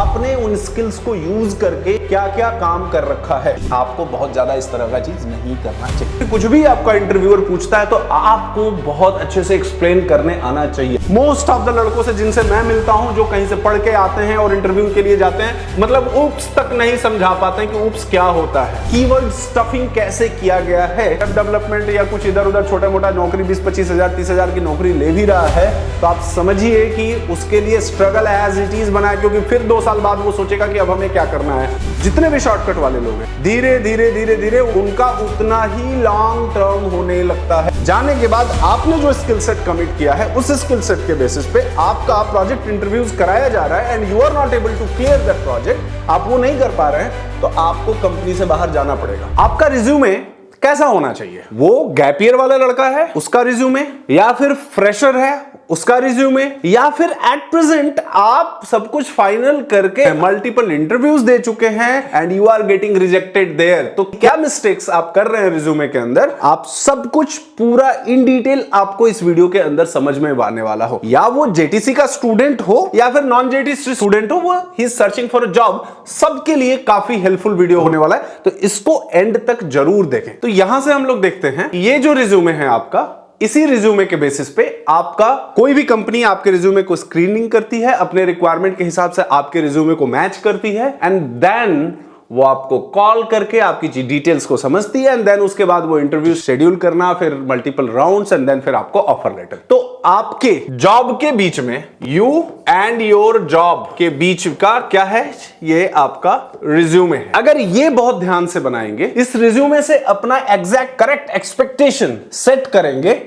आपने उन स्किल्स को यूज करके क्या क्या काम कर रखा है। आपको बहुत ज्यादा इस तरह का चीज नहीं करना चाहिए। कुछ भी आपका इंटरव्यूअर पूछता है तो आपको बहुत अच्छे से एक्सप्लेन करने आना चाहिए। मोस्ट ऑफ द लड़कों से जिनसे मैं मिलता हूं, जो कहीं से पढ़ के आते हैं और इंटरव्यू के लिए जाते हैं, मतलब ऊप्स तक नहीं समझा पाते हैं कि ऊप्स क्या होता है, कीवर्ड स्टफिंग कैसे किया गया है। वेब डेवलपमेंट या कुछ इधर उधर छोटा मोटा नौकरी 20-25 हजार 30 हजार की नौकरी ले भी रहा है तो आप समझिए कि उसके लिए स्ट्रगल एज इट इज बना है, क्योंकि फिर 2 साल बाद वो सोचेगा कि अब हमें क्या करना है। जितने भी शॉर्टकट वाले लोग हैं, धीरे धीरे धीरे धीरे उनका उतना ही लॉन्ग टर्म होने लगता है। जाने के बाद आपने जो स्किल सेट कमिट किया है, उस स्किल सेट के बेसिस पे आपका प्रोजेक्ट इंटरव्यूज कराया जा रहा है and you are not able to clear that project, आप वो नहीं कर पा रहे हैं, तो आपको कंपनी से बाहर जाना पड़ेगा। आपका रिज्यूमे कैसा होना चाहिए? वो गैप ईयर वाला लड़का है उसका रिज्यूमे, या फिर फ्रेशर है उसका रिज्यूमे, या फिर एट प्रेजेंट आप सब कुछ फाइनल करके मल्टीपल इंटरव्यूज दे चुके हैं and you are getting rejected there. तो क्या मिस्टेक्स आप कर रहे हैं रिज्यूमे के अंदर, आप सब कुछ पूरा इन डिटेल आपको इस वीडियो के अंदर समझ में आने वाला हो। या वो जेटीसी का स्टूडेंट हो या फिर नॉन जेटीसी स्टूडेंट हो, वो he is searching for a job, सबके लिए काफी हेल्पफुल वीडियो होने वाला है, तो इसको एंड तक जरूर देखें। तो यहां से हम लोग देखते हैं ये जो रिज्यूमे है आपका, इसी रिज्यूमे के बेसिस पे आपका कोई भी कंपनी आपके रिज्यूमे को स्क्रीनिंग करती है, अपने रिक्वायरमेंट के हिसाब से आपके रिज्यूमे को मैच करती है एंड देन वो आपको कॉल करके आपकी डिटेल्स को समझती है एंड देन उसके बाद वो इंटरव्यू शेड्यूल करना, फिर मल्टीपल राउंड्स एंड देन फिर आपको ऑफर लेटर। तो आपके जॉब के बीच में, यू एंड योर जॉब के बीच का क्या है, ये आपका रिज्यूमे है। अगर ये बहुत ध्यान से बनाएंगे, इस रिज्यूमे से अपना एग्जैक्ट करेक्ट एक्सपेक्टेशन सेट करेंगे,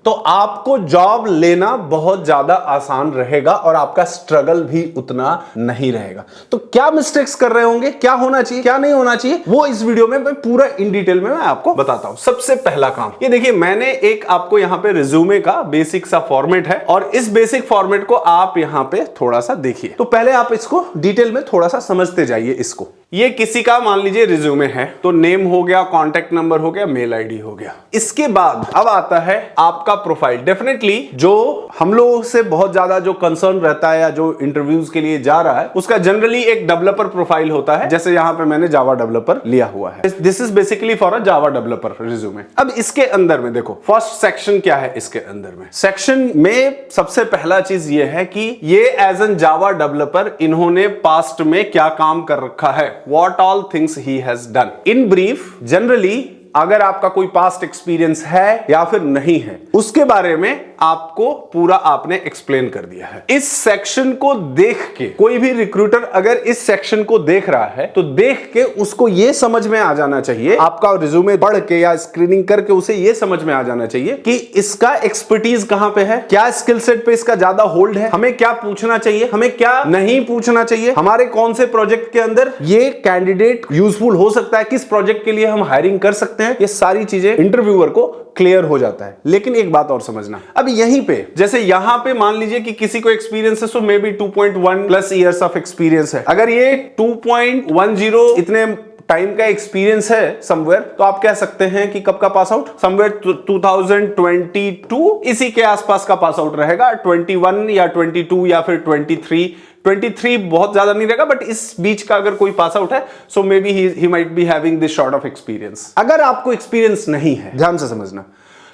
तो आपको जॉब लेना बहुत ज्यादा आसान रहेगा और आपका स्ट्रगल भी उतना नहीं रहेगा। तो क्या मिस्टेक्स कर रहे होंगे, क्या होना चाहिए, क्या नहीं होना चाहिए, वो इस वीडियो में मैं पूरा इन डिटेल में मैं आपको बताता हूं। सबसे पहला काम ये देखिए, मैंने एक आपको यहां पे रिज्यूमे का बेसिक सा फॉर्मेट है और इस बेसिक फॉर्मेट को आप यहां पे थोड़ा सा देखिए। तो पहले आप इसको डिटेल में थोड़ा सा समझते जाइए। इसको, ये किसी का मान लीजिए रिज्यूमे है, तो नेम हो गया, कॉन्टैक्ट नंबर हो गया, मेल आईडी हो गया। इसके बाद अब आता है आपका प्रोफाइल। डेफिनेटली जो हम लोगों से बहुत ज्यादा जो कंसर्न रहता है या जो इंटरव्यूज के लिए जा रहा है, उसका जनरली एक डेवलपर प्रोफाइल होता है, जैसे यहां पे मैंने जावा डेवलपर लिया हुआ है। This is basically for a Java developer resume. अब इसके अंदर में देखो फर्स्ट सेक्शन क्या है। इसके अंदर में सेक्शन में सबसे पहला चीज ये है कि ये एज एन जावा डेवलपर इन्होंने पास्ट में क्या काम कर रखा है, what all things he has done. In brief, generally अगर आपका कोई पास्ट एक्सपीरियंस है या फिर नहीं है, उसके बारे में आपको पूरा आपने एक्सप्लेन कर दिया है। इस सेक्शन को देख के कोई भी रिक्रूटर अगर इस सेक्शन को देख रहा है तो देख के उसको यह समझ में आ जाना चाहिए, आपका रिज्यूमे पढ़ के या स्क्रीनिंग करके उसे यह समझ में आ जाना चाहिए कि इसका एक्सपर्टीज कहां पे है, क्या स्किल सेट पे इसका ज्यादा होल्ड है, हमें क्या पूछना चाहिए, हमें क्या नहीं पूछना चाहिए, हमारे कौन से प्रोजेक्ट के अंदर ये कैंडिडेट यूजफुल हो सकता है, किस प्रोजेक्ट के लिए हम हायरिंग कर सकते हैं। ये सारी चीजें इंटरव्यूअर को क्लियर हो जाता है। लेकिन एक बात और समझना, अब यहीं पे जैसे यहां पे मान लीजिए कि किसी को एक्सपीरियंस है, so maybe 2.1 plus years of experience है। अगर ये 2.10 इतने टाइम का एक्सपीरियंस है समवेयर, तो आप कह सकते हैं कि कब का पास आउट, समवेयर 2022 इसी के आसपास का पास आउट रहेगा। 21 या 22 या फिर 23 बहुत ज्यादा नहीं रहेगा, बट इस बीच का अगर कोई पास आउट है, so maybe he might be having this sort of experience. अगर आपको एक्सपीरियंस नहीं है, ध्यान से समझना,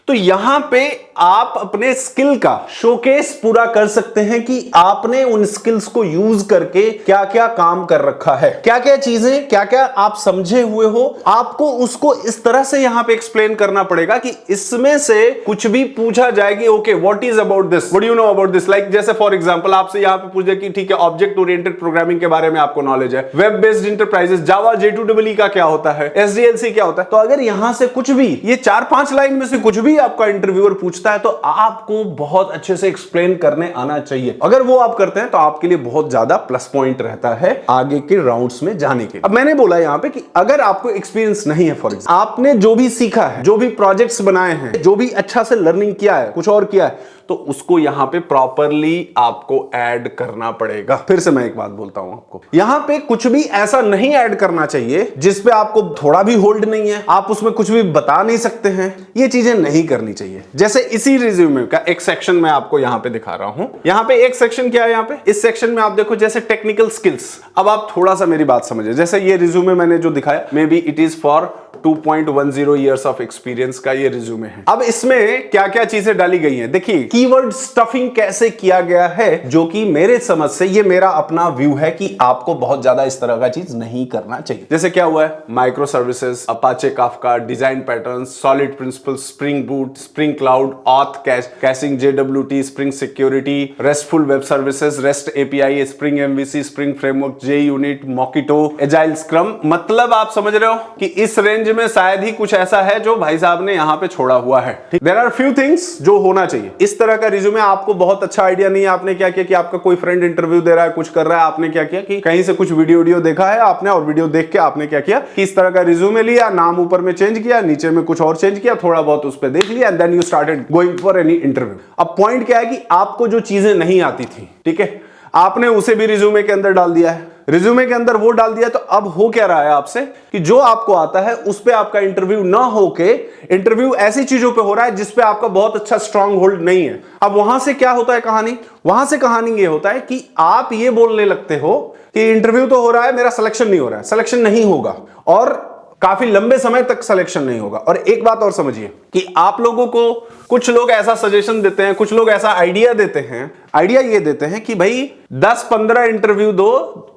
तो यहां पे आप अपने स्किल का शोकेस पूरा कर सकते हैं कि आपने उन स्किल्स को यूज करके क्या क्या काम कर रखा है, क्या क्या चीजें, क्या क्या आप समझे हुए हो। आपको उसको इस तरह से यहां पे एक्सप्लेन करना पड़ेगा कि इसमें से कुछ भी पूछा जाएगी, okay what is about this, what do you know about this. Like जैसे फॉर एग्जांपल आपसे यहां पे पूछे कि ठीक है, ऑब्जेक्ट ओरिएंटेड प्रोग्रामिंग के बारे में आपको नॉलेज है, वेब बेस्ड इंटरप्राइजेस, जावा J2EE का क्या होता है, SDLC क्या होता है। तो अगर यहां से कुछ भी, ये 4-5 लाइन में से कुछ भी आपका इंटरव्यूअर पूछता है, तो आपको बहुत अच्छे से एक्सप्लेन करने आना चाहिए। अगर वो आप करते हैं तो आपके लिए बहुत ज्यादा प्लस पॉइंट रहता है आगे के राउंड्स में जाने के। अब मैंने बोला यहां पे कि अगर आपको एक्सपीरियंस नहीं है, फॉर एग्जांपल आपने जो भी सीखा है, जो भी प्रोजेक्ट्स बनाए हैं, जो भी अच्छा से लर्निंग किया है, कुछ और किया है, तो उसको यहां पे प्रॉपरली आपको ऐड करना पड़ेगा। फिर से मैं एक बात बोलता हूं आपको, यहां पे कुछ भी ऐसा नहीं ऐड करना चाहिए जिसपे आपको थोड़ा भी होल्ड नहीं है, आप उसमें कुछ भी बता नहीं सकते हैं, ये चीजें नहीं करनी चाहिए। जैसे इसी रिज्यूमे का एक सेक्शन मैं आपको यहां पे दिखा रहा हूं। यहां पे एक सेक्शन क्या है, यहां पे इस सेक्शन में आप देखो जैसे टेक्निकल स्किल्स। अब आप थोड़ा सा मेरी बात समझिए, जैसे ये रिज्यूमे मैंने जो दिखाया, may be it is for 2.10 years of experience का ये रिज्यूमे है। अब इसमें क्या क्या चीजें डाली गई हैं, देखिए कीवर्ड स्टफिंग कैसे किया गया है, जो कि मेरे समझ से, ये मेरा अपना व्यू है कि आपको बहुत ज्यादा इस तरह का चीज नहीं करना चाहिए। जैसे क्या हुआ है, microservices, Apache Kafka, design pattern, SOLID principle, Spring Boot, Spring Cloud, auth caching, JWT, Spring Security, RESTful web services, REST API, Spring MVC, Spring framework, JUnit, Mockito, agile scrum. मतलब आप समझ रहे हो कि इस range में शायद ही कुछ ऐसा है जो भाई साहब ने यहां पे छोड़ा हुआ है। देयर आर फ्यू थिंग्स जो होना चाहिए। इस तरह का रिज्यूमे आपको बहुत अच्छा आइडिया नहीं है, आपने क्या किया कि आपका कोई फ्रेंड इंटरव्यू दे रहा है, कुछ कर रहा है, आपने क्या किया कि कहीं से कुछ वीडियो देखा है आपने, और वीडियो देख के आपने क्या किया कि इस तरह का रिज्यूमे लिया, नाम ऊपर में चेंज किया, नीचे में कुछ और चेंज किया, थोड़ा बहुत उस पर देख लिया, and then you started going for any interview. अब पॉइंट क्या है कि आपको जो चीजें नहीं आती थी, ठीक है, आपने उसे भी रिज्यूमे के अंदर डाल दिया है, रिज्यूमे के अंदर वो डाल दिया, तो अब हो क्या रहा है आपसे कि जो आपको आता है उस पे आपका इंटरव्यू ना होके इंटरव्यू ऐसी चीजों पे हो रहा है जिस पे आपका बहुत अच्छा स्ट्रांग होल्ड नहीं है। अब वहां से क्या होता है कहानी, वहां से कहानी ये होता है कि आप ये बोलने लगते हो कि इंटरव्यू तो हो रहा है, मेरा सिलेक्शन नहीं हो रहा है, सिलेक्शन नहीं होगा, और काफी लंबे समय तक सिलेक्शन नहीं होगा। और एक बात और समझिए कि आप लोगों को कुछ लोग ऐसा सजेशन देते हैं, कुछ लोग ऐसा आइडिया देते हैं, आइडिया ये देते हैं कि भाई 10-15 इंटरव्यू दो,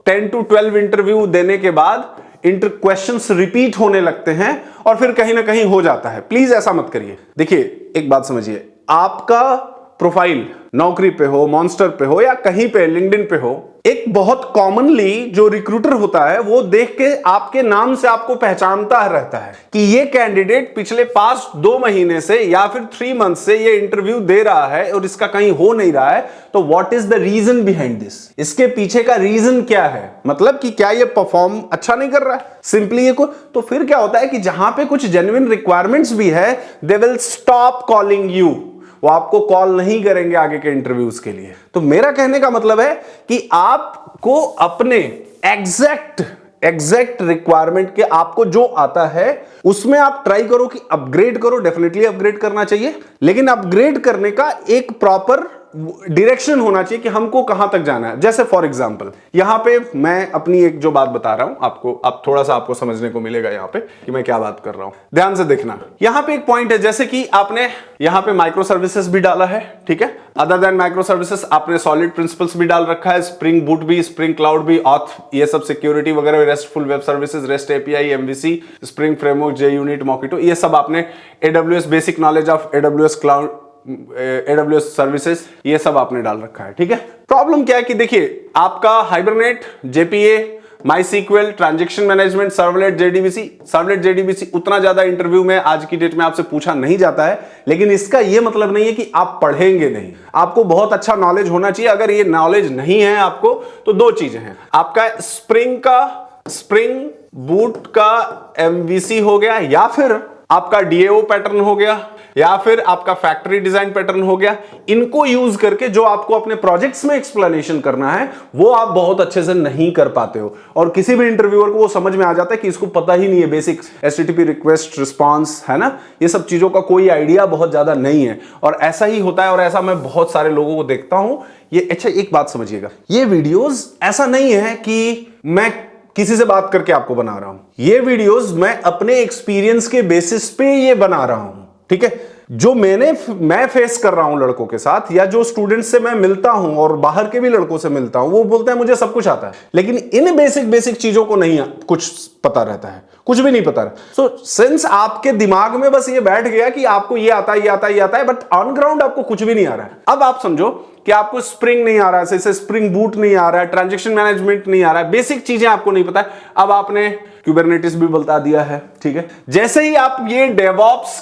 10 to 12 इंटरव्यू देने के बाद क्वेश्चंस रिपीट होने लगते हैं और फिर कहीं ना कहीं हो जाता है। प्लीज ऐसा मत करिए। देखिए एक बात समझिए, आपका प्रोफाइल नौकरी पे हो, मॉन्स्टर पे हो, या कहीं पे लिंक्डइन पे हो, एक बहुत कॉमनली जो रिक्रूटर होता है वो देख के आपके नाम से आपको पहचानता रहता है कि ये कैंडिडेट पिछले पास्ट 2 महीने से या फिर 3 मंथ से ये इंटरव्यू दे रहा है और इसका कहीं हो नहीं रहा है, तो what is the reason behind this, इसके पीछे का रीजन क्या है, मतलब कि क्या ये परफॉर्म अच्छा नहीं कर रहा है, सिंपली ये को। तो फिर क्या होता है कि जहां पे कुछ जेन्युइन रिक्वायरमेंट्स भी है, they will stop calling you, वो आपको कॉल नहीं करेंगे आगे के इंटरव्यूज के लिए। तो मेरा कहने का मतलब है कि आपको अपने एग्जैक्ट रिक्वायरमेंट के, आपको जो आता है उसमें आप ट्राई करो कि अपग्रेड करो, डेफिनेटली अपग्रेड करना चाहिए, लेकिन अपग्रेड करने का एक प्रॉपर डायरेक्शन होना चाहिए कि हमको कहां तक जाना है। जैसे फॉर एग्जांपल यहां पे मैं अपनी एक जो बात बता रहा हूं आपको, अब थोड़ा सा आपको समझने को मिलेगा यहां पे कि मैं क्या बात कर रहा हूं, ध्यान से देखना। यहां पे एक पॉइंट है, जैसे कि आपने यहां पे माइक्रो सर्विसेज भी डाला है, ठीक है, अदर देन माइक्रो सर्विसेज आपने सॉलिड प्रिंसिपल्स भी डाल रखा है, स्प्रिंग बूट भी, स्प्रिंग क्लाउड भी, ऑथ, ये सब सिक्योरिटी वगैरह, RESTful web services, REST API, MVC, Spring framework, JUnit, Mockito, ये सब आपने, AWS, basic knowledge of AWS cloud, AWS services, ये सब आपने डाल रखा है, ठीक है। प्रॉब्लम क्या है कि देखिए आपका Hibernate, JPA, MySQL, transaction management, servlet JDBC उतना ज्यादा इंटरव्यू में आज की डेट में आपसे पूछा नहीं जाता है, लेकिन इसका यह मतलब नहीं है कि आप पढ़ेंगे नहीं, आपको बहुत अच्छा नॉलेज होना चाहिए। अगर ये नॉलेज नहीं है आपको, तो 2 चीजें हैं, आपका स्प्रिंग बूट का एमवीसी हो गया, या फिर आपका डीएओ पैटर्न हो गया, या फिर आपका फैक्ट्री डिजाइन पैटर्न हो गया। इनको यूज करके जो आपको अपने प्रोजेक्ट्स में एक्सप्लेनेशन करना है वो आप बहुत अच्छे से नहीं कर पाते हो, और किसी भी इंटरव्यूअर को वो समझ में आ जाता है कि इसको पता ही नहीं है बेसिक एचटीटीपी रिक्वेस्ट रिस्पांस, है ना, ये सब चीजों का कोई आइडिया बहुत ज्यादा नहीं है। और ऐसा ही होता है, और ऐसा मैं बहुत सारे लोगों को देखता हूं। ये अच्छा एक बात समझिएगा, ये वीडियोस ऐसा नहीं है कि मैं किसी से बात करके आपको बना रहा हूं, ये वीडियोस मैं अपने एक्सपीरियंस के बेसिस पे ये बना रहा हूं, ठीक है। जो मैं फेस कर रहा हूं लड़कों के साथ, या जो स्टूडेंट्स से मैं मिलता हूं और बाहर के भी लड़कों से मिलता हूं, वो बोलते हैं मुझे सब कुछ आता है, लेकिन इन बेसिक चीजों को नहीं कुछ पता रहता है, कुछ भी नहीं पता रहता। सो सिंस आपके दिमाग में बस ये बैठ गया कि आपको ये आता है, बट ऑन ग्राउंड आपको कुछ भी नहीं आ रहा है। अब आप समझो कि आपको स्प्रिंग नहीं आ रहा है, जैसे स्प्रिंग बूट नहीं आ रहा है, ट्रांजैक्शन मैनेजमेंट नहीं आ रहा है, बेसिक चीजें आपको नहीं पता है। अब आपने क्यूबरनेटिस भी बता दिया है, ठीक है। जैसे ही आप ये डेवऑप्स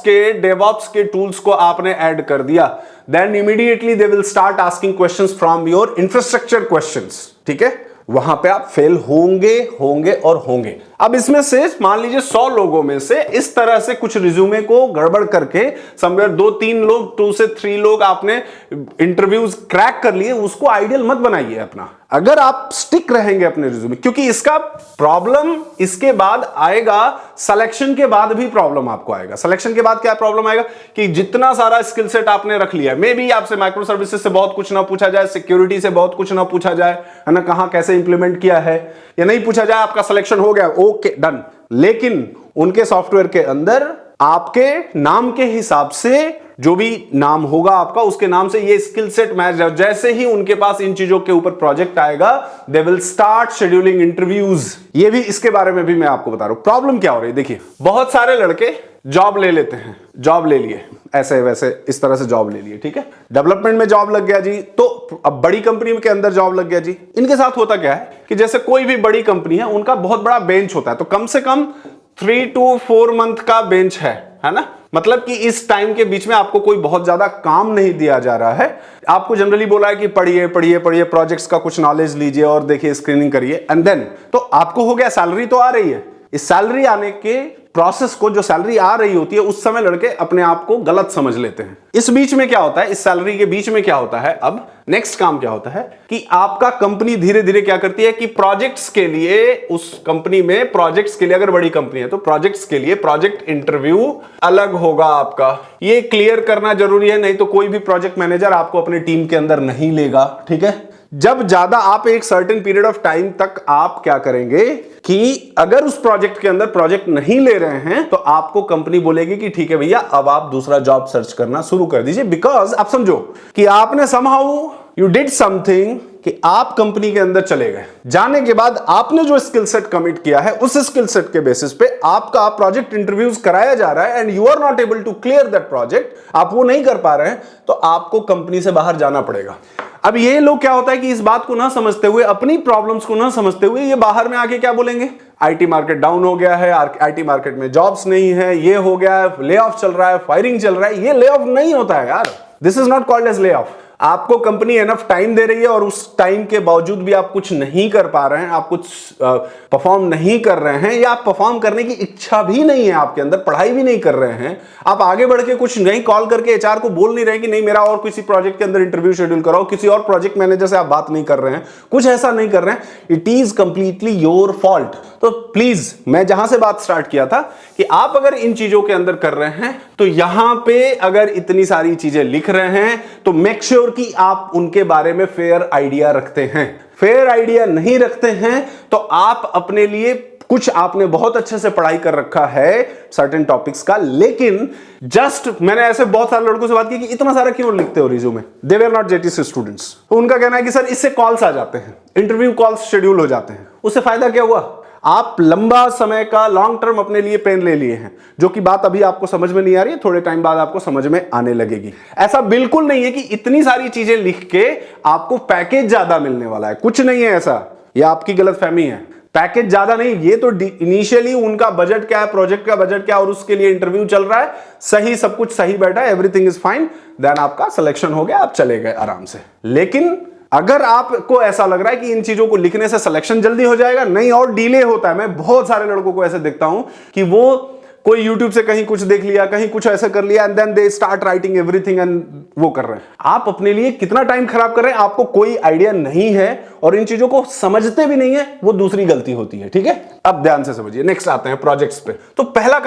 के टूल्स को आपने ऐड कर दिया, then immediately they will start asking questions from your infrastructure questions, ठीक है। वहां पे आप फेल होंगे और होंगे। अब इसमें से मान लीजिए 100 लोगों में से इस तरह से कुछ रिज्यूमे को गड़बड़ करके समवेयर 2-3 लोग, 2 से 3 लोग आपने इंटरव्यूज क्रैक कर लिए, उसको आइडियल मत बनाइए अपना। अगर आप स्टिक रहेंगे अपने रिज्यूमे, क्योंकि इसका प्रॉब्लम इसके बाद आएगा, सिलेक्शन के बाद भी प्रॉब्लम आपको आएगा। सिलेक्शन के बाद क्या प्रॉब्लम आएगा कि जितना सारा स्किल सेट आपने रख लिया, मे बी आपसे माइक्रो सर्विसेज से बहुत कुछ ना पूछा जाए, सिक्योरिटी से बहुत कुछ ना पूछा जाए, है ना, कहां कैसे इंप्लीमेंट किया है या नहीं पूछा जाए, आपका सिलेक्शन हो गया, ओके डन। लेकिन उनके सॉफ्टवेयर के अंदर आपके नाम के हिसाब से जो भी नाम होगा आपका, उसके नाम से ये स्किल सेट मैच, जैसे ही उनके पास इन चीजों के ऊपर प्रोजेक्ट आएगा, दे विल स्टार्ट शेड्यूलिंग इंटरव्यूज। ये भी, इसके बारे में भी मैं आपको बता रहा हूं प्रॉब्लम क्या हो रही है। देखिए, बहुत सारे लड़के जॉब ले लेते हैं, जॉब ले लिए ऐसे वैसे इस तरह से जॉब ले लिए, ठीक है, डेवलपमेंट में जॉब लग गया जी, तो अब बड़ी कंपनी के अंदर जॉब लग गया जी। इनके साथ होता क्या है कि जैसे कोई भी बड़ी कंपनी है, उनका बहुत बड़ा बेंच होता है, तो कम से कम 3 to 4 मंथ का बेंच है ना, मतलब कि इस टाइम के बीच में आपको कोई बहुत ज्यादा काम नहीं दिया जा रहा है। आपको जनरली बोला है कि पढ़िए पढ़िए पढ़िए, प्रोजेक्ट्स का कुछ नॉलेज लीजिए और देखिए, स्क्रीनिंग करिए, एंड देन तो आपको हो गया, सैलरी तो आ रही है। इस सैलरी आने के प्रोसेस को, जो सैलरी आ रही होती है, उस समय लड़के अपने आप को गलत समझ लेते हैं। इस बीच में क्या होता है, इस सैलरी के बीच में क्या होता है, अब नेक्स्ट काम क्या होता है कि आपका कंपनी धीरे धीरे क्या करती है कि प्रोजेक्ट्स के लिए, उस कंपनी में प्रोजेक्ट्स के लिए, अगर बड़ी कंपनी है तो प्रोजेक्ट्स के लिए प्रोजेक्ट इंटरव्यू अलग होगा आपका। ये क्लियर करना जरूरी है, नहीं तो कोई भी प्रोजेक्ट मैनेजर आपको अपने टीम के अंदर नहीं लेगा, ठीक है। जब ज्यादा आप एक सर्टेन पीरियड ऑफ टाइम तक आप क्या करेंगे कि अगर उस प्रोजेक्ट के अंदर प्रोजेक्ट नहीं ले रहे हैं, तो आपको कंपनी बोलेगी कि ठीक है भैया, अब आप दूसरा जॉब सर्च करना शुरू कर दीजिए। बिकॉज आप समझो कि आपने समहाउ यू डिड समथिंग, कि आप कंपनी के अंदर चले गए, जाने के बाद आपने जो स्किल सेट कमिट किया है, उस स्किल सेट के बेसिस पे आपका प्रोजेक्ट इंटरव्यूज कराया जा रहा है, and you are not able to clear that project, आप वो नहीं कर पा रहे हैं, तो आपको कंपनी से बाहर जाना पड़ेगा। अब ये लोग क्या होता है कि इस बात को ना समझते हुए, अपनी प्रॉब्लम्स को ना समझते हुए, ये बाहर में आके क्या बोलेंगे, आईटी मार्केट डाउन हो गया है, आईटी मार्केट में जॉब्स नहीं है, ये हो गया है, ले ऑफ चल रहा है, फायरिंग चल रहा है। ये ले ऑफ नहीं होता है यार, this is not called as layoff. आपको कंपनी एनफ टाइम दे रही है और उस टाइम के बावजूद भी आप कुछ नहीं कर पा रहे हैं, आप कुछ परफॉर्म नहीं कर रहे हैं, या आप परफॉर्म करने की इच्छा भी नहीं है आपके अंदर, पढ़ाई भी नहीं कर रहे हैं, आप आगे बढ़ के कुछ नहीं कॉल करके एचआर को बोल नहीं रहे कि नहीं मेरा और किसी प्रोजेक्ट के अंदर इंटरव्यू शेड्यूल कराओ, किसी और प्रोजेक्ट मैनेजर से आप बात नहीं कर रहे हैं, कुछ ऐसा नहीं कर रहे हैं, it is completely your fault. तो प्लीज, मैं जहां से बात स्टार्ट किया था कि आप अगर इन चीजों के अंदर कर रहे हैं, तो यहां पे अगर इतनी सारी चीजें लिख रहे हैं, तो मेक श्योर कि आप उनके बारे में फेयर आइडिया रखते हैं। फेयर आइडिया नहीं रखते हैं तो आप अपने लिए, कुछ आपने बहुत अच्छे से पढ़ाई कर रखा है सर्टेन टॉपिक्स का, लेकिन जस्ट मैंने ऐसे बहुत सारे लड़कों से बात की कि इतना सारा क्यों लिखते हो resume, they were not JTC students. तो उनका कहना है कि सर इससे कॉल्स आ जाते हैं, इंटरव्यू कॉल्स शेड्यूल हो जाते हैं, उससे फायदा क्या हुआ, आप लंबा समय का लॉन्ग टर्म अपने लिए पेन ले लिए हैं, जो कि बात अभी आपको समझ में नहीं आ रही है, थोड़े टाइम बाद आपको समझ में आने लगेगी। ऐसा बिल्कुल नहीं है कि इतनी सारी चीजें लिख के आपको पैकेज ज्यादा मिलने वाला है, कुछ नहीं है ऐसा, यह आपकी गलतफहमी है। पैकेज ज्यादा नहीं, ये तो इनिशियली उनका बजट क्या है, प्रोजेक्ट का बजट क्या है, और उसके लिए इंटरव्यू चल रहा है, सही सब कुछ सही बैठा है, एवरीथिंग इज फाइन, देन आपका सिलेक्शन हो गया, आप चले गए आराम से। लेकिन अगर आपको ऐसा लग रहा है कि इन चीजों को लिखने से सिलेक्शन जल्दी हो जाएगा, नहीं, और डिले होता है। मैं बहुत सारे लड़कों को ऐसे देखता हूं कि वो कोई YouTube से कहीं कुछ देख लिया, कहीं कुछ ऐसा कर लिया, and then they start writing everything and वो कर रहे हैं। आप अपने लिए कितना टाइम खराब कर रहे हैं, आपको कोई आइडिया नहीं है और इन चीजों को समझते भी नहीं है, वो दूसरी गलती होती है, ठीक है। अब ध्यान से समझिए, नेक्स्ट आते हैं प्रोजेक्ट्स पे। तो पहला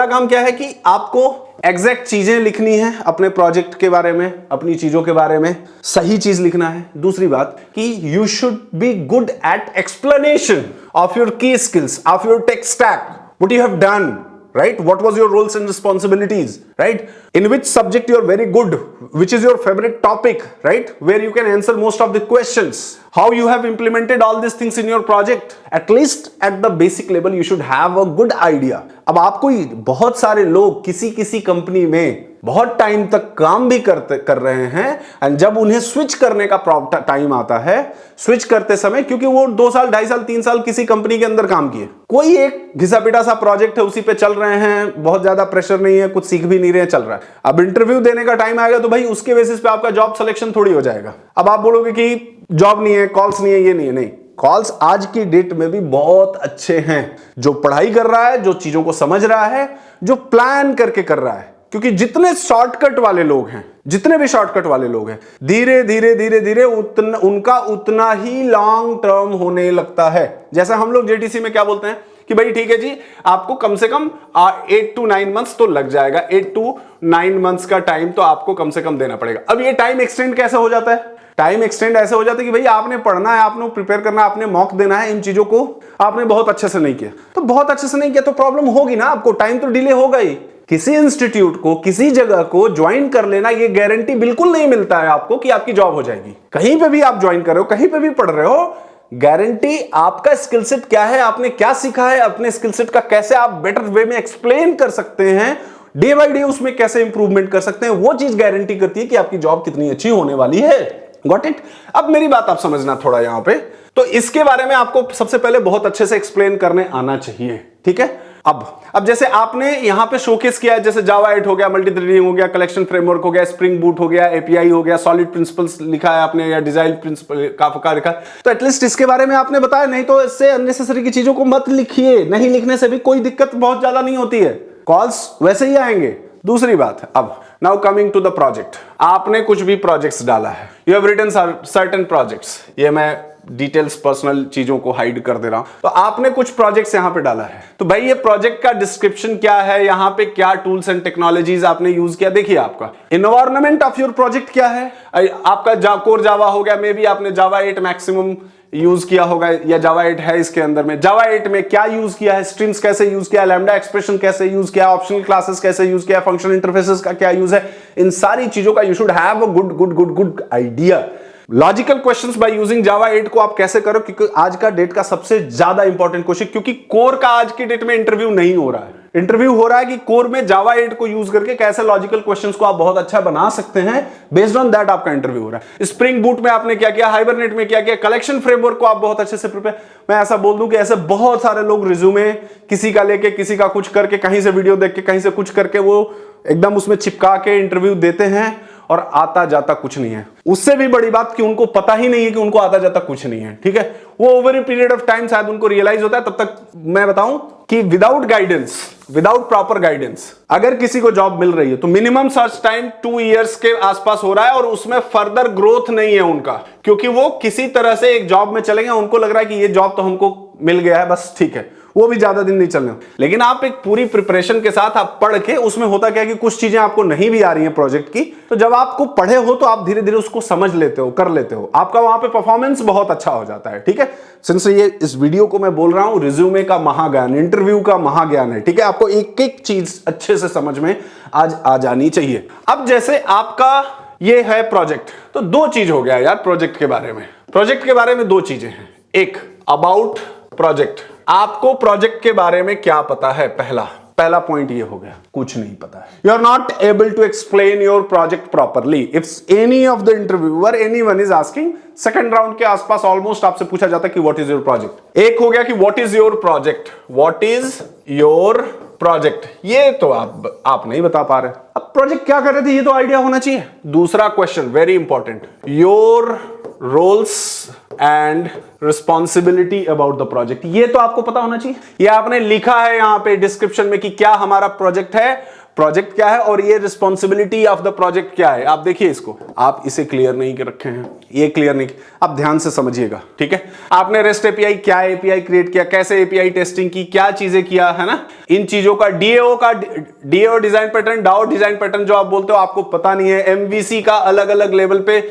काम क्या है कि आपको एग्जैक्ट चीजें लिखनी है अपने प्रोजेक्ट के बारे में, अपनी चीजों के बारे में सही चीज लिखना है। दूसरी बात कि you should be good at explanation of your key skills, of your tech stack, what you have done, right? What was your roles and responsibilities, right? In which subject you are very good, which is your favorite topic, right? Where you can answer most of the questions. How you have implemented all these things in your project. At least at the basic level you should have a good idea. अब आपको बहुत सारे लोग किसी company में बहुत time तक काम भी कर रहे हैं, एंड जब उन्हें स्विच करने का टाइम आता है, स्विच करते समय, क्योंकि वो 2 साल 2.5 साल 3 साल किसी कंपनी के अंदर काम किए, कोई एक घिसा पिटा सा प्रोजेक्ट है उसी पे चल रहे हैं, बहुत ज्यादा प्रेशर नहीं है, कुछ सीख भी नहीं रहे, चल रहा है। अब इंटरव्यू देने का टाइम आएगा तो भाई उसके बेसिस पे आपका जॉब सिलेक्शन थोड़ी हो जाएगा। अब आप बोलोगे कि जॉब नहीं है, कॉल्स नहीं है, ये नहीं है, नहीं, कॉल्स आज की डेट में भी बहुत अच्छे हैं। जो पढ़ाई कर रहा है, जो चीजों को समझ रहा है, जो प्लान करके कर रहा है, क्योंकि जितने शॉर्टकट वाले लोग हैं, जितने भी शॉर्टकट वाले लोग हैं, धीरे धीरे धीरे धीरे उनका उतना ही लॉन्ग टर्म होने लगता है। जैसे हम लोग जेटीसी में क्या बोलते हैं कि भाई ठीक है जी, आपको कम से कम 8 to 9 मंथ्स तो लग जाएगा, 8 to 9 मंथ्स का टाइम तो आपको कम से कम देना पड़ेगा। अब ये टाइम एक्सटेंड कैसे हो जाता है? टाइम एक्सटेंड ऐसे हो जाता है कि भाई आपने पढ़ना है, आपने प्रिपेयर करना है, आपने मॉक देना है, इन चीजों को आपने बहुत अच्छे से नहीं किया, तो बहुत अच्छे से नहीं किया तो प्रॉब्लम होगी ना, आपको टाइम तो डिले होगा ही। किसी इंस्टीट्यूट को, किसी जगह को ज्वाइन कर लेना, ये गारंटी बिल्कुल नहीं मिलता है आपको कि आपकी जॉब हो जाएगी। कहीं पे भी आप ज्वाइन कर रहे हो, कहीं पे भी पढ़ रहे हो, गारंटी आपका स्किल सेट क्या है, आपने क्या सीखा है, अपने स्किल सेट का कैसे आप बेटर वे में एक्सप्लेन कर सकते हैं, डे बाय डे उसमें कैसे इंप्रूवमेंट कर सकते हैं, वो चीज गारंटी करती है कि आपकी जॉब कितनी अच्छी होने वाली है। Got it? अब मेरी बात आप समझना थोड़ा यहां पे, तो इसके बारे में आपको सबसे पहले बहुत अच्छे से एक्सप्लेन करने आना चाहिए, ठीक है। अब जैसे आपने यहां पे शोकेस किया है, जैसे जावा 8 हो गया, मल्टी थ्रेडिंग हो गया, कलेक्शन फ्रेमवर्क हो गया, स्प्रिंग बूट हो गया, एपीआई हो गया, सॉलिड प्रिंसिपल्स लिखा है आपने, या डिजाइन प्रिंसिपल का लिखा है, तो एटलीस्ट इसके बारे में आपने बताया। नहीं तो इससे अननेसेसरी की चीजों को मत लिखिए, नहीं लिखने से भी कोई दिक्कत बहुत ज्यादा नहीं होती है, कॉल्स वैसे ही आएंगे। दूसरी बात, अब now coming to the project, आपने कुछ भी प्रोजेक्ट्स डाला है, you have written certain projects, ये मैं डिटेल्स पर्सनल चीजों को हाइड कर दे रहा हूं, तो आपने कुछ प्रोजेक्ट्स यहां पे डाला है, तो भाई ये प्रोजेक्ट का डिस्क्रिप्शन क्या है, यहां पे क्या टूल्स एंड टेक्नोलॉजीज आपने यूज किया, देखिए आपका एनवायरनमेंट ऑफ योर प्रोजेक्ट क्या है, आपका कोर जावा हो गया, मे बी आपने जावा 8 मैक्सिमम यूज किया होगा, या जावा 8 है इसके अंदर में, जावा 8 में क्या यूज किया है, स्ट्रिंग्स कैसे यूज किया, लैम्डा एक्सप्रेशन कैसे यूज किया, ऑप्शनल क्लासेस कैसे यूज किया, फंक्शनल इंटरफेसेस का क्या यूज है, इन सारी चीजों का you should have a good idea. Logical questions by using Java 8 को आप कैसे करो, क्योंकि आज का डेट का सबसे ज्यादा इंपॉर्टेंट क्वेश्चन, क्योंकि कोर का आज की डेट में इंटरव्यू नहीं हो रहा है, इंटरव्यू हो रहा है कि कोर में जावा 8 को यूज करके कैसे लॉजिकल क्वेश्चंस को आप बहुत अच्छा बना सकते हैं, बेस्ड ऑन दैट आपका इंटरव्यू हो रहा है। स्प्रिंग बूट में आपने क्या किया, हाइबरनेट में क्या किया, कलेक्शन फ्रेमवर्क को आप बहुत अच्छे से प्रिपेयर, मैं ऐसा बोल दूं कि ऐसे बहुत सारे लोग रिज्यूमे किसी का लेके, किसी का कुछ करके, कहीं से वीडियो देख के, कहीं से कुछ करके वो एकदम उसमें चिपका के इंटरव्यू देते हैं और आता जाता कुछ नहीं है। उससे भी बड़ी बात कि उनको पता ही नहीं है कि उनको आता जाता कुछ नहीं है, ठीक है। वो over a period of time शायद उनको रियलाइज होता है, तब तक मैं बताऊं कि without guidance, without proper guidance अगर किसी को जॉब मिल रही है तो मिनिमम सर्च टाइम 2 इयर्स के आसपास हो रहा है, और उसमें फर्दर ग्रोथ नहीं है उनका, क्योंकि वो किसी तरह से एक जॉब में चले गए, उनको लग रहा है कि ये जॉब तो हमको मिल गया है, बस ठीक है, वो भी ज्यादा दिन नहीं चलने। लेकिन आप एक पूरी प्रिपरेशन के साथ आप पढ़ के, उसमें होता क्या है कि कुछ चीजें आपको नहीं भी आ रही हैं प्रोजेक्ट की, तो जब आपको पढ़े हो तो आप धीरे धीरे उसको समझ लेते हो, कर लेते हो, आपका वहां पे परफॉर्मेंस बहुत अच्छा हो जाता है, ठीक है। सिंस ये इस वीडियो को मैं बोल रहा हूं रिज्यूमे का महाज्ञान, इंटरव्यू का महाज्ञान है, ठीक है, आपको एक एक चीज अच्छे से समझ में आज आ जानी चाहिए। अब जैसे आपका ये है प्रोजेक्ट, तो दो चीज हो गया यार प्रोजेक्ट के बारे में, प्रोजेक्ट के बारे में दो चीजें हैं, एक अबाउट प्रोजेक्ट, आपको प्रोजेक्ट के बारे में क्या पता है, पहला पॉइंट ये हो गया, कुछ नहीं पता है, you are not able to explain your project properly. If any of the interviewer, anyone is asking, second round के आसपास ऑलमोस्ट आपसे पूछा जाता है कि व्हाट इज योर प्रोजेक्ट। एक हो गया कि what is your project, what is your project, ये तो आप नहीं बता पा रहे। अब प्रोजेक्ट क्या कर रहे थे ये तो आइडिया होना चाहिए। दूसरा question very important, your roles and responsibility about the project, ये तो आपको पता होना चाहिए। ये आपने लिखा है यहां पे डिस्क्रिप्शन में कि क्या हमारा प्रोजेक्ट है, प्रोजेक्ट क्या है, और ये रिस्पॉन्सिबिलिटी ऑफ द प्रोजेक्ट क्या है। आप देखिए इसको, आप इसे क्लियर नहीं कर रखे हैं, ये क्लियर नहीं, आप ध्यान से समझिएगा, ठीक है। आपने रेस्ट एपीआई, क्या एपीआई क्रिएट किया, कैसे एपीआई टेस्टिंग की, क्या चीजें किया है ना, इन चीजों का DAO design pattern, DAO design pattern जो आप बोलते हो आपको पता नहीं है, एमवीसी का अलग अलग लेवल पे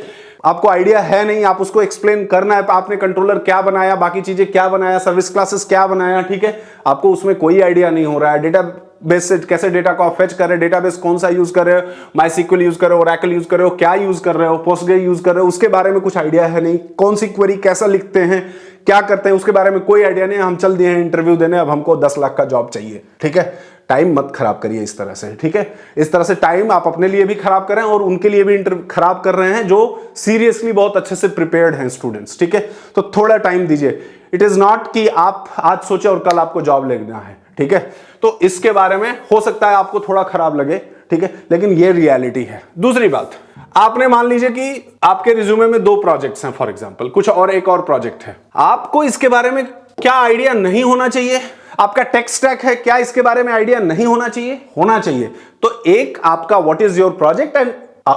आपको आइडिया है नहीं, आप उसको एक्सप्लेन करना है, आपने कंट्रोलर क्या बनाया, बाकी चीजें क्या बनाया, सर्विस क्लासेस क्या बनाया, ठीक है, आपको उसमें कोई आइडिया नहीं हो रहा है। डेटा बेस से कैसे डेटा को आप फेच कर रहे हो, डेटाबेस कौन सा यूज कर रहे हो, माइस्क्ल यूज कर रहे हो, ओरेकल यूज कर रहे हो, क्या यूज कर रहे हो, पोस्टग्रे यूज कर रहे हो, उसके बारे में कुछ आइडिया है नहीं, कौन सी क्वेरी कैसा लिखते हैं, क्या करते हैं, उसके बारे में कोई आइडिया नहीं। हम चल दिए हैं इंटरव्यू देने, अब हमको 10 लाख का जॉब चाहिए, ठीक है। टाइम मत खराब करिए इस तरह से, ठीक है। इस तरह से टाइम आप अपने लिए भी खराब कर रहे हैं और उनके लिए भी खराब कर रहे हैं जो सीरियसली बहुत अच्छे से प्रिपेयर्ड हैं स्टूडेंट्स, ठीक है। तो थोड़ा टाइम दीजिए। इट इज नॉट कि आप आज सोचे और कल आपको जॉब लेना है, ठीक है। तो इसके बारे में हो सकता है आपको थोड़ा खराब लगे, ठीक है, लेकिन ये रियलिटी है। दूसरी बात, आपने मान लीजिए कि आपके रिज्यूमे में 2 प्रोजेक्ट्स हैं फॉर एग्जांपल, कुछ और एक और प्रोजेक्ट है, आपको इसके बारे में क्या आइडिया नहीं होना चाहिए? आपका टेक स्टैक है, क्या इसके बारे में आइडिया नहीं होना चाहिए? होना चाहिए। तो एक आपका what is your project and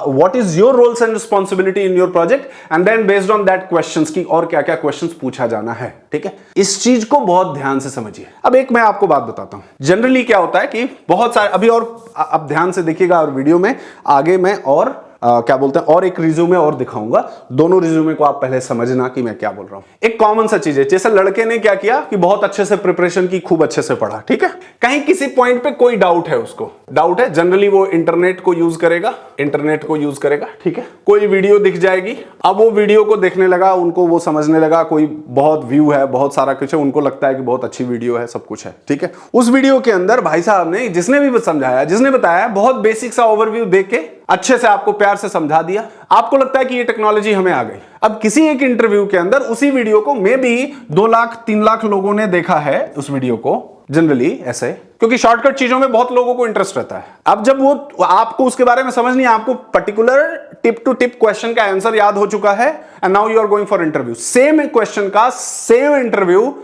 what is your roles and responsibility in your project, and then based on that questions की और क्या क्या questions पूछा जाना है, ठीक है? इस चीज को बहुत ध्यान से समझिए। अब एक मैं आपको बात बताता हूं, जनरली क्या होता है कि बहुत सारे, अभी और अब ध्यान से देखिएगा और वीडियो में आगे मैं और क्या बोलते हैं, और एक रिज्यूमे और दिखाऊंगा। दोनों रिज्यूमे को आप पहले समझना कि मैं क्या बोल रहा हूं। एक कॉमन सा चीज है, जैसे लड़के ने क्या किया कि बहुत अच्छे से प्रिपरेशन की, खूब अच्छे से पढ़ा, ठीक है, कहीं किसी पॉइंट पे कोई डाउट है, उसको डाउट है, जनरली वो इंटरनेट को यूज करेगा, ठीक है, कोई वीडियो दिख जाएगी, अब वो वीडियो को देखने लगा, उनको वो समझने लगा, कोई बहुत व्यू है, बहुत सारा कुछ है, उनको लगता है कि बहुत अच्छी वीडियो है, सब कुछ है, ठीक है। उस वीडियो के अंदर भाई साहब ने, जिसने भी समझाया, जिसने बताया, बहुत बेसिक सा ओवरव्यू देख के अच्छे से आपको प्यार से समझा दिया, आपको लगता है कि ये टेक्नोलॉजी हमें आ गई। अब किसी एक इंटरव्यू के अंदर उसी वीडियो को मे बी 2 लाख 3 लाख लोगों ने देखा है उस वीडियो को, जनरली ऐसे, क्योंकि शॉर्टकट चीजों में बहुत लोगों को इंटरेस्ट रहता है। अब जब वो आपको उसके बारे में समझ नहीं, आपको particular tip to tip question का आंसर याद हो चुका है, and now you are going for interview, same question का सेम इंटरव्यू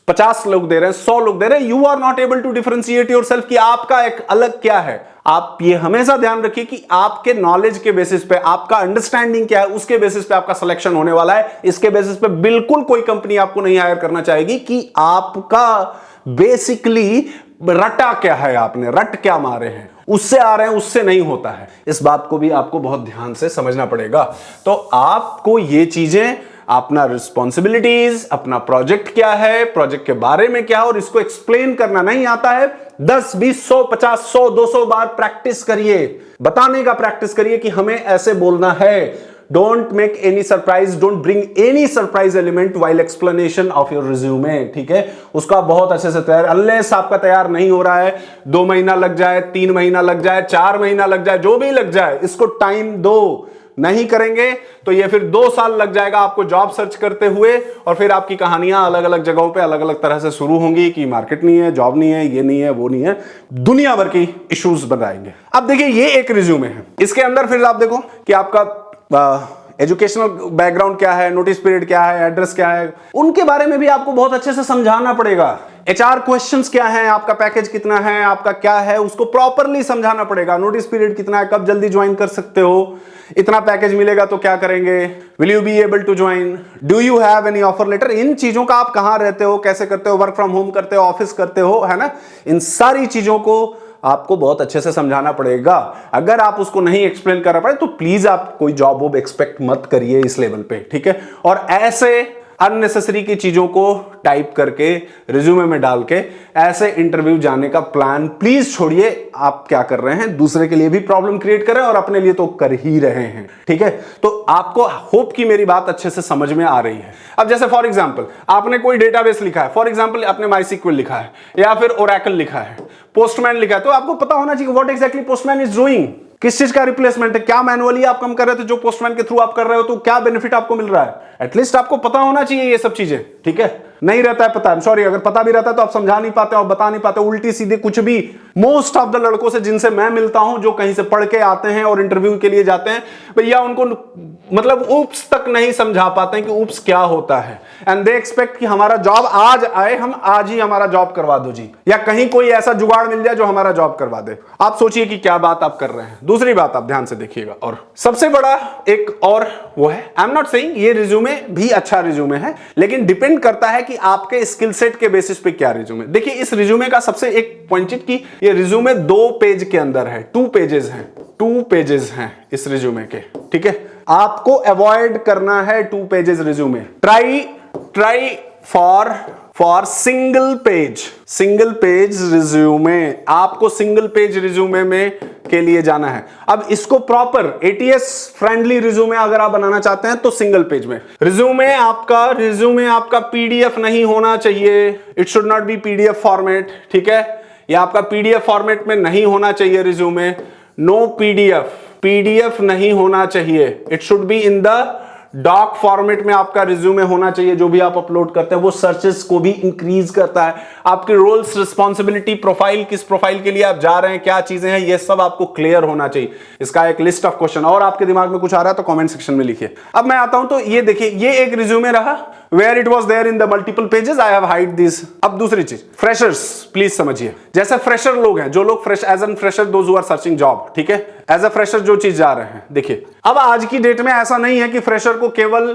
50 लोग दे रहे हैं, 100 लोग दे रहे हैं, you are not able to differentiate yourself कि आपका एक अलग क्या है। आप ये हमेशा ध्यान रखिए कि आपके नॉलेज के बेसिस पे, आपका अंडरस्टैंडिंग क्या है, उसके बेसिस पे आपका सिलेक्शन होने वाला है। इसके बेसिस पे बिल्कुल कोई कंपनी आपको नहीं हायर करना चाहेगी कि आपका बेसिकली रटा क्या है, आपने रट क्या मारे हैं, उससे आ रहे हैं, उससे नहीं होता है। इस बात को भी आपको बहुत ध्यान से समझना पड़ेगा। तो आपको ये चीजें, अपना रिस्पॉन्सिबिलिटीज, अपना प्रोजेक्ट क्या है, प्रोजेक्ट के बारे में क्या है, और इसको एक्सप्लेन करना नहीं आता है, 10, 20, 100, 50, 100, 200 बार प्रैक्टिस करिए, बताने का प्रैक्टिस करिए कि हमें ऐसे बोलना है। Don't make any surprise, don't bring any surprise element while explanation of your resume, ठीक है। उसका बहुत अच्छे से तैयार, अनलेस आपका तैयार नहीं हो रहा है, 2 महीना लग जाए, 3 महीना लग जाए, 4 महीना लग जाए, जो भी लग जाए, इसको टाइम दो। नहीं करेंगे तो ये फिर 2 साल लग जाएगा आपको जॉब सर्च करते हुए, और फिर आपकी कहानियां अलग अलग जगहों पे अलग अलग तरह से शुरू होंगी कि मार्केट नहीं है, जॉब नहीं है, ये नहीं है, वो नहीं है, दुनिया भर की इश्यूज बनाएंगे। अब देखिए, ये एक रिज्यूमे है, इसके अंदर फिर आप देखो कि आपका एजुकेशनल बैकग्राउंड क्या है, नोटिस पीरियड क्या है, एड्रेस क्या है, उनके बारे में भी आपको बहुत अच्छे से समझाना पड़ेगा। HR क्वेश्चंस क्या है, आपका पैकेज कितना है, आपका क्या है, उसको प्रॉपरली समझाना पड़ेगा। नोटिस पीरियड कितना है, कब जल्दी ज्वाइन कर सकते हो, इतना पैकेज मिलेगा तो क्या करेंगे, will you be able to join, do you have any offer letter, इन चीजों का, आप कहां रहते हो, कैसे करते हो, वर्क फ्रॉम होम करते हो, ऑफिस करते हो, है ना, इन सारी चीजों को आपको बहुत अच्छे से समझाना पड़ेगा। अगर आप उसको नहीं एक्सप्लेन कर पाए तो प्लीज आप कोई जॉब वॉब एक्सपेक्ट मत करिए इस लेवल पे, ठीक है। और ऐसे अननेसेसरी की चीजों को टाइप करके रिज्यूमे में डाल के ऐसे इंटरव्यू जाने का प्लान प्लीज छोड़िए। आप क्या कर रहे हैं, दूसरे के लिए भी प्रॉब्लम क्रिएट कर रहे हैं और अपने लिए तो कर ही रहे हैं, ठीक है। तो आपको होप कि मेरी बात अच्छे से समझ में आ रही है। अब जैसे फॉर एग्जांपल आपने कोई डेटाबेस लिखा है, फॉर एग्जांपल आपने माईसीक्वल लिखा है या फिर ओरेकल लिखा है, पोस्टमैन लिखा है, तो आपको पता होना चाहिए what exactly postman is doing, किस चीज का रिप्लेसमेंट है, क्या मैनुअली आप काम कर रहे थे जो पोस्टमैन के थ्रू आप कर रहे हो, तो क्या बेनिफिट आपको मिल रहा है, एटलीस्ट आपको पता होना चाहिए ये सब चीजें, ठीक है। नहीं रहता है पता, सॉरी, अगर पता भी रहता है तो आप समझा नहीं पाते और बता नहीं पाते, उल्टी सीधे कुछ भी। मोस्ट ऑफ द लड़कों से जिनसे मैं मिलता हूं, जो कहीं से पढ़ के आते हैं और इंटरव्यू के लिए जाते हैं, भैया उनको मतलब ऊप्स तक नहीं समझा पाते हैं कि ऊप्स क्या होता है, एंड दे एक्सपेक्ट कि हमारा जॉब आज आए, हम आज ही हमारा जॉब करवा दो जी, या कहीं कोई ऐसा जुगाड़ मिल जाए जो हमारा जॉब करवा दे। आप सोचिए कि क्या बात आप कर रहे हैं। दूसरी बात आप ध्यान से देखिएगा, और सबसे बड़ा एक और वो है, आई एम नॉट सेइंग ये रिज्यूमे भी अच्छा रिज्यूमे है, लेकिन डिपेंड करता है कि आपके स्किल सेट के बेसिस पे क्या रिज्यूमे। देखिए, इस रिज्यूमे का सबसे एक पॉइंट कि ये रिज्यूमे 2 पेज के अंदर है, 2 पेजेस हैं इस रिज्यूमे के, ठीक है। आपको अवॉइड करना है 2 pages resume, try for single page resume. आपको सिंगल पेज रिज्यूमे में के लिए जाना है। अब इसको प्रॉपर ATS फ्रेंडली रिज्यूमे अगर आप बनाना चाहते हैं तो सिंगल पेज में रिज्यूमे आपका PDF नहीं होना चाहिए, it should not be PDF format, ठीक है। ये आपका PDF फॉर्मेट में नहीं होना चाहिए रिज्यूमे, नो PDF नहीं होना चाहिए, it should be in the dock format में आपका रिज्यूमे होना चाहिए। जो भी आप अपलोड करते हैं वो सर्चेस को भी इंक्रीज करता है। आपके रोल्स, रिस्पॉन्सिबिलिटी, प्रोफाइल, किस प्रोफाइल के लिए आप जा रहे हैं, क्या चीजें हैं, ये सब आपको क्लियर होना चाहिए। इसका एक लिस्ट ऑफ क्वेश्चन, और आपके दिमाग में कुछ आ रहा है तो कमेंट सेक्शन में लिखिए। अब मैं आता हूं तो ये देखिए, ये एक रिज्यूमे रहा, where it was there in the multiple pages, I have hide this. अब दूसरी चीज, फ्रेशर्स प्लीज समझिए। जैसे फ्रेशर लोग हैं, जो लोग fresh as an fresher, those who are searching job, ठीक है, एज अ फ्रेशर जो चीज जा रहे हैं, देखिए अब आज की डेट में ऐसा नहीं है कि फ्रेशर को केवल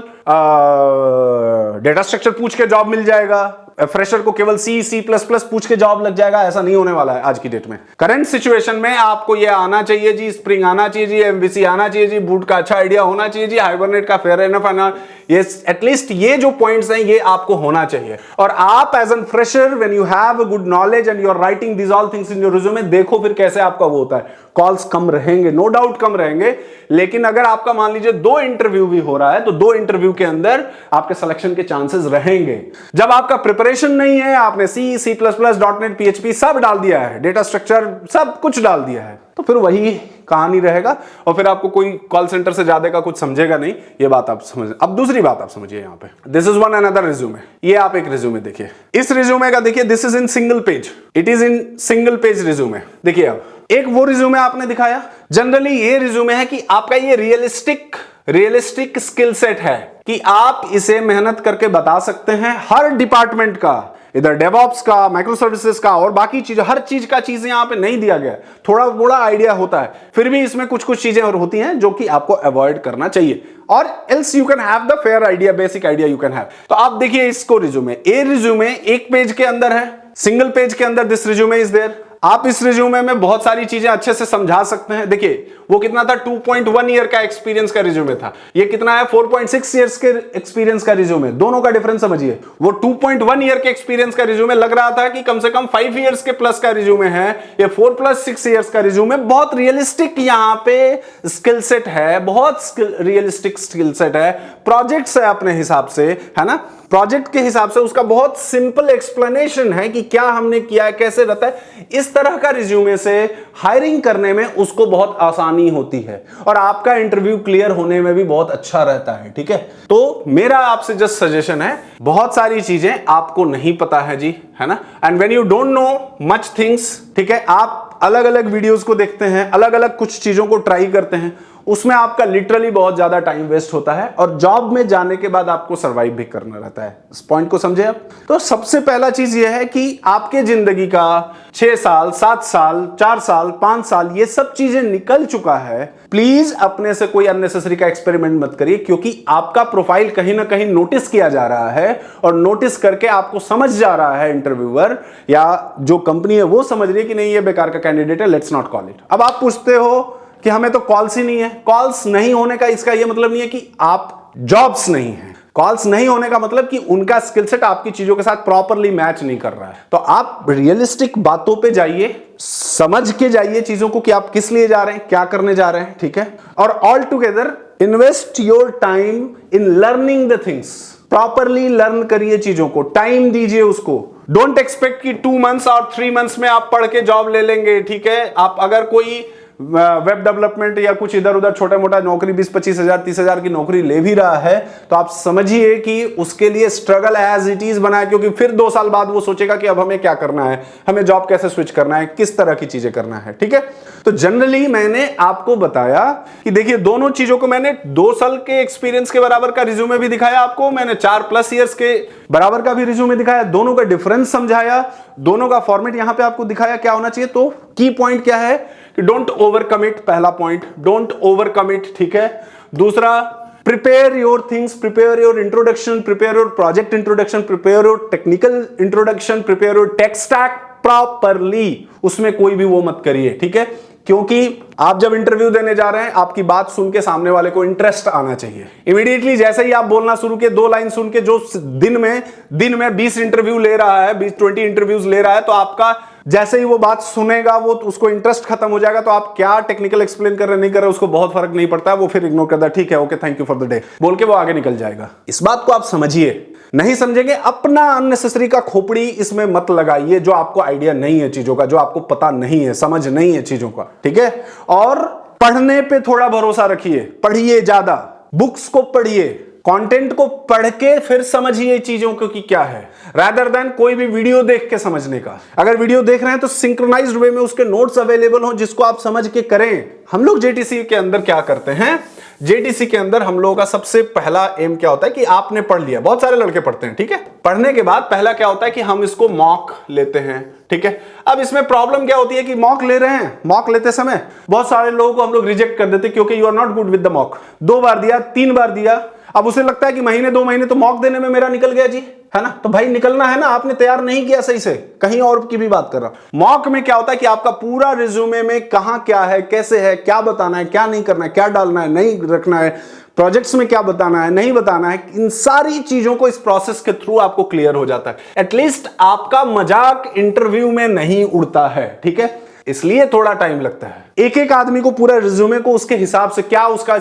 डेटा स्ट्रक्चर पूछ के जॉब मिल जाएगा, फ्रेशर को केवल C++ पूछ के जॉब लग जाएगा। ऐसा नहीं होने वाला है आज की डेट में। करंट सिचुएशन में आपको ये आना चाहिए जी, स्प्रिंग आना चाहिए जी, MVC आना चाहिए जी, बूट का अच्छा आइडिया होना चाहिए जी, हाइबरनेट का फेयर एनफ आना, ये एटलीस्ट ये जो पॉइंट्स हैं ये आपको होना चाहिए। और आप as an fresher when you have a good knowledge and you are writing this all things in your resume, देखो फिर कैसे आपका वो होता है। कॉल्स कम रहेंगे, नो डाउट कम रहेंगे, लेकिन अगर आपका मान लीजिए 2 इंटरव्यू भी हो रहा है तो 2 इंटरव्यू के अंदर आपके सिलेक्शन के चांसेस रहेंगे। जब आपका प्रिपरेशन नहीं है, आपने C++, .NET, PHP सब डाल दिया है, डेटा स्ट्रक्चर सब कुछ डाल दिया है, तो फिर वही कहानी रहेगा और फिर आपको कोई कॉल सेंटर से ज्यादा का कुछ समझेगा नहीं। ये बात आप समझ। अब दूसरी बात आप समझिए, यहाँ पे this is one another resume. ये आप एक रिज्यूमे देखिए, इस रिज्यूमे का देखिए, this is in single page, it is in single page resume. देखिए अब एक वो रिज्यूमे आपने दिखाया, जनरली ये रिज्यूमे है कि आपका ये रियलिस्टिक स्किल सेट है कि आप इसे मेहनत करके बता सकते हैं हर डिपार्टमेंट का, इधर डेवऑप्स का, माइक्रो सर्विसेज का और बाकी चीज, हर चीज का चीजें यहां पे नहीं दिया गया। थोड़ा बड़ा आइडिया होता है, फिर भी इसमें कुछ कुछ चीजें और होती हैं जो कि आपको अवॉइड करना चाहिए, और else you can have the fair idea, basic idea you can have. तो आप देखिए इसको रिज्यूमे, ये रिज्यूमे एक पेज के अंदर है, सिंगल पेज के अंदर दिस रिज्यूमे इज देयर। आप इस रिज्यूमे में बहुत सारी चीजें अच्छे से समझा सकते हैं। देखिए वो कितना था, 2.1 ईयर का एक्सपीरियंस का रिज्यूमे था, ये कितना है, 4.6 ईयर्स के एक्सपीरियंस का रिज्यूमे। दोनों का डिफरेंस समझिए। वो 2.1 ईयर के एक्सपीरियंस का रिज्यूमे लग रहा था कि कम से कम 5 ईयर्स के प्लस का रिज्यूमे है, ये 4+6 ईयर्स का रिज्यूमे। बहुत रियलिस्टिक यहाँ पे स्किल सेट है, बहुत रियलिस्टिक स्किल सेट है, प्रोजेक्ट्स है अपने हिसाब से, है ना, प्रोजेक्ट के हिसाब से उसका बहुत सिंपल एक्सप्लेनेशन है कि क्या हमने किया है, कैसे रहता है। इस तरह का रिज्यूमे से हायरिंग करने में उसको बहुत आसानी होती है और आपका इंटरव्यू क्लियर होने में भी बहुत अच्छा रहता है, ठीक है। तो मेरा आपसे जस्ट सजेशन है, बहुत सारी चीजें आपको नहीं पता है जी, है ना, and when you don't know much things, ठीक है, आप अलग अलग वीडियोस को देखते हैं, अलग अलग कुछ चीजों को ट्राई करते हैं, उसमें आपका लिटरली बहुत ज्यादा टाइम वेस्ट होता है और जॉब में जाने के बाद आपको सरवाइव भी करना रहता है। इस पॉइंट को समझे आप। तो सबसे पहला चीज यह है कि आपके जिंदगी का 6 साल, 7 साल, 4 साल, 5 साल, ये सब चीजें निकल चुका है। प्लीज अपने से कोई अननेसेसरी का एक्सपेरिमेंट मत करिए, क्योंकि आपका प्रोफाइल कहीं ना कहीं नोटिस किया जा रहा है और नोटिस करके आपको समझ जा रहा है इंटरव्यूअर या जो कंपनी है वो समझ रही है कि नहीं ये बेकार का कैंडिडेट है, लेट्स नॉट कॉल इट। अब आप पूछते हो कि हमें तो कॉल्स ही नहीं है। कॉल्स नहीं होने का इसका यह मतलब नहीं है कि आप जॉब्स नहीं है। कॉल्स नहीं होने का मतलब कि उनका स्किल सेट आपकी चीजों के साथ प्रॉपरली मैच नहीं कर रहा है। तो आप रियलिस्टिक बातों पे जाइए, समझ के जाइए चीजों को कि आप किस लिए जा रहे हैं, क्या करने जा रहे हैं, ठीक है। और all together invest your time in learning the things. Properly learn करिए चीजों को, टाइम दीजिए उसको। डोंट एक्सपेक्ट कि 2 मंथ्स और 3 मंथ्स में आप पढ़ के जॉब ले लेंगे, ठीक है। आप अगर कोई वेब डेवलपमेंट या कुछ इधर उधर छोटा मोटा नौकरी 20-25 हजार 30 हजार की नौकरी ले भी रहा है, तो आप समझिए कि उसके लिए स्ट्रगल एज इट इज बना है, क्योंकि फिर 2 साल बाद वो सोचेगा कि अब हमें क्या करना है, हमें जॉब कैसे स्विच करना है, किस तरह की चीजें करना है, ठीक है। तो जनरली मैंने आपको बताया कि देखिए दोनों चीजों को, मैंने 2 साल के एक्सपीरियंस के बराबर का रिज्यूमे भी दिखाया आपको, मैंने 4+ ईयर्स के बराबर का भी रिज्यूमे दिखाया, दोनों का डिफरेंस समझाया, दोनों का फॉर्मेट यहां पे आपको दिखाया क्या होना चाहिए। तो की पॉइंट क्या है कि डोंट ओवर कमिट, पहला पॉइंट, डोंट ओवर कमिट, ठीक है। दूसरा, prepare your things, prepare your introduction, prepare your project introduction, prepare your technical introduction, prepare your tech stack properly. उसमें कोई भी वो मत करिए, ठीक है, क्योंकि आप जब इंटरव्यू देने जा रहे हैं, आपकी बात सुन के सामने वाले को इंटरेस्ट आना चाहिए। इमीडिएटली जैसे ही आप बोलना शुरू किए, 2 लाइन सुन के जो दिन में 20 इंटरव्यू ले रहा है, 20-20 इंटरव्यूज ले रहा है, तो आपका जैसे ही वो बात सुनेगा, वो उसको इंटरेस्ट खत्म हो जाएगा। तो आप क्या टेक्निकल एक्सप्लेन कर रहे नहीं कर रहे उसको बहुत फर्क नहीं पड़ता है, वो फिर इग्नोर करता है, ठीक है, okay, thank you for the day बोल के वो आगे निकल जाएगा। इस बात को आप समझिए। नहीं समझेंगे, अपना अननेसेसरी का खोपड़ी इसमें मत लगाइए, जो आपको आइडिया नहीं है चीजों का, जो आपको पता नहीं है, समझ नहीं है चीजों का, ठीक है। और पढ़ने पे थोड़ा भरोसा रखिए, पढ़िए, ज्यादा बुक्स को पढ़िए, कंटेंट को पढ़ के फिर समझिए चीजों को कि क्या है, रादर देन कोई भी वीडियो देख के समझने का। अगर वीडियो देख रहे हैं तो सिंक्रोनाइज्ड वे में उसके नोट्स अवेलेबल हो जिसको आप समझ के करें। हम लोग जेटीसी के अंदर क्या करते हैं, जेटीसी के अंदर हम लोगों का सबसे पहला एम क्या होता है कि आपने पढ़ लिया, बहुत सारे लड़के पढ़ते हैं, ठीक है। पढ़ने के बाद पहला क्या होता है कि हम इसको मॉक लेते हैं, ठीक है। अब इसमें प्रॉब्लम क्या होती है कि मॉक ले रहे हैं, मॉक लेते समय बहुत सारे लोगों को हम लोग रिजेक्ट कर देते क्योंकि you are not good with the mock. 2 बार दिया, 3 बार दिया, अब उसे लगता है कि महीने 2 महीने तो मॉक देने में मेरा निकल गया जी, है ना। तो भाई निकलना है ना, आपने तैयार नहीं किया सही से, कहीं और की भी बात कर रहा हूं। मॉक में क्या होता है कि आपका पूरा रिज्यूमे में कहां क्या है, कैसे है, क्या बताना है, क्या नहीं करना है, क्या डालना है, नहीं रखना है, प्रोजेक्ट्स में क्या बताना है, नहीं बताना है, इन सारी चीजों को इस प्रोसेस के थ्रू आपको क्लियर हो जाता है। एटलीस्ट आपका मजाक इंटरव्यू में नहीं उड़ता है, ठीक है। इसलिए थोड़ा टाइम लगता है। एक एक आदमी को पूरा रिज्यूमे को उसके हिसाब से क्या उसका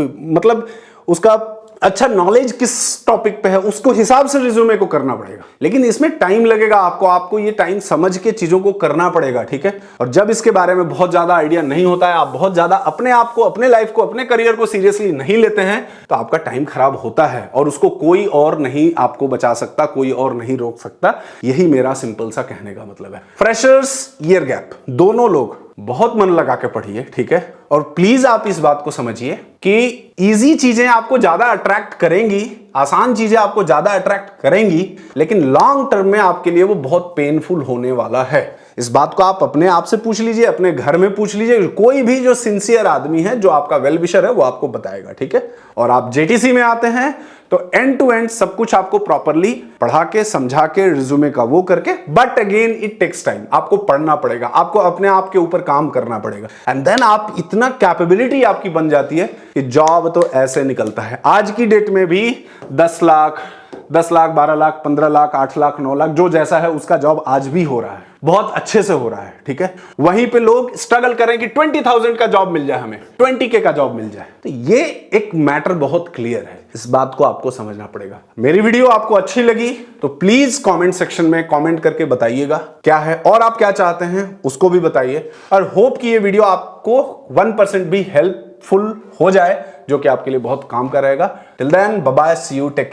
मतलब उसका अच्छा नॉलेज किस टॉपिक पे है उसको हिसाब से रिज्यूमे को करना पड़ेगा। लेकिन इसमें टाइम लगेगा, आपको ये टाइम समझ के चीजों को करना पड़ेगा, ठीक है। और जब इसके बारे में बहुत ज्यादा आइडिया नहीं होता है, आप बहुत ज्यादा अपने आप को, अपने लाइफ को, अपने करियर को सीरियसली नहीं लेते हैं, तो आपका टाइम खराब होता है और उसको कोई और नहीं आपको बचा सकता, कोई और नहीं रोक सकता। यही मेरा सिंपल सा कहने का मतलब है। फ्रेशर्स, ईयर गैप, दोनों लोग बहुत मन लगा के पढ़िए, ठीक है। और प्लीज आप इस बात को समझिए कि इजी चीजें आपको ज्यादा अट्रैक्ट करेंगी, आसान चीजें आपको ज्यादा अट्रैक्ट करेंगी, लेकिन लॉन्ग टर्म में आपके लिए वो बहुत पेनफुल होने वाला है। इस बात को आप अपने आप से पूछ लीजिए, अपने घर में पूछ लीजिए, कोई भी जो सिंसियर आदमी है, जो आपका वेल विशर है, वो आपको बताएगा, ठीक है। और आप जेटीसी में आते हैं तो एंड टू एंड सब कुछ आपको प्रॉपरली पढ़ा के, समझा के, रिज्यूमे का वो करके, but again it takes time. आपको पढ़ना पड़ेगा, आपको अपने आप के ऊपर काम करना पड़ेगा, एंड देन आप इतना कैपेबिलिटी आपकी बन जाती है कि जॉब तो ऐसे निकलता है। आज की डेट में भी 10 लाख, 12 लाख, 15 लाख, 8 लाख, 9 लाख, जो जैसा है उसका जॉब आज भी हो रहा है, बहुत अच्छे से हो रहा है, ठीक है। वहीं पे लोग स्ट्रगल करें कि 20,000 का जॉब मिल जाए, हमें 20K का जॉब मिल जाए। तो ये एक मैटर बहुत क्लियर है, इस बात को आपको समझना पड़ेगा। मेरी वीडियो आपको अच्छी लगी तो प्लीज कमेंट सेक्शन में कमेंट करके बताइएगा क्या है और आप क्या चाहते हैं उसको भी बताइए। और होप कि ये वीडियो आपको 1% भी हेल्पफुल हो जाए, जो कि आपके लिए बहुत काम का रहेगा। Till then, bye bye, see you, take care.